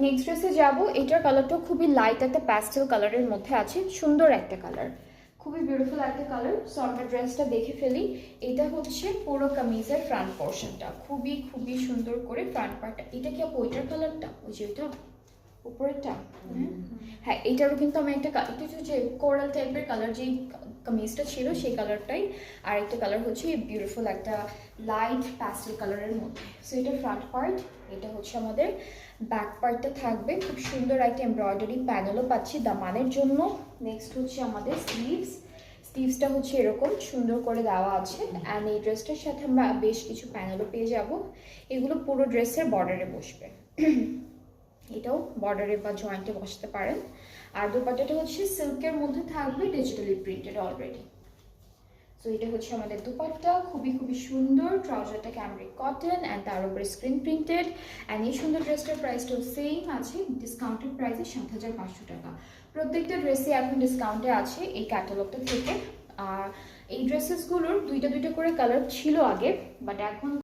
Next ড্রেসে যাবো। এটার কালারটা খুবই লাইট একটা প্যাস্টেল কালারের মধ্যে আছে, সুন্দর একটা কালার, খুবই বিউটিফুল একটা কালার। সো আমরা ড্রেসটা দেখে ফেলি। এটা হচ্ছে পুরো কামিজের ফ্রন্ট পোর্শনটা, খুবই খুবই সুন্দর করে ফ্রন্ট পার্টটা। এটা কি ওইটার কালারটা, ওই যে ওইটা উপরেরটা? হ্যাঁ, এইটারও কিন্তু আমি একটা একটু যে কোরাল টাইপের কালার, যেই কামিজটা ছিল সেই কালারটাই। আর একটা কালার হচ্ছে বিউটিফুল একটা লাইট প্যাস্টেল কালারের মধ্যে। সো এটা ফ্রন্ট পার্ট। এটা হচ্ছে আমাদের ব্যাক পার্টটা থাকবে, খুব সুন্দর একটা এমব্রয়ডারি প্যানেলও পাচ্ছি দামানের জন্য। নেক্সট হচ্ছে আমাদের স্লিভসটা হচ্ছে এরকম সুন্দর করে দেওয়া আছে। অ্যান্ড এই ড্রেসটার সাথে আমরা বেশ কিছু প্যানেলও পেয়ে যাব। এগুলো পুরো ড্রেসের বর্ডারে বসবে, এটাও বর্ডারে বা জয়েন্টে বসতে পারেন। আর দোপাট্টাটা হচ্ছে সিল্কের মধ্যে থাকবে, ডিজিটালি প্রিন্টেড অলরেডি। সো এটা হচ্ছে আমাদের দুপাট্টা, খুবই খুবই সুন্দর। ট্রাউজারটা ক্যামরিক কটন অ্যান্ড তার উপরে স্ক্রিন প্রিন্টেড। অ্যান্ড এই সুন্দর ড্রেসটার প্রাইসটাও সেম আছে, ডিসকাউন্টেড প্রাইসে ৭,৫০০ টাকা। প্রত্যেকটা ড্রেসে এখন ডিসকাউন্টে আছে এই ক্যাটালগটা থেকে। আর এই ড্রেসেসগুলোর দুইটা দুইটা করে কালার ছিল আগে, বাট এখন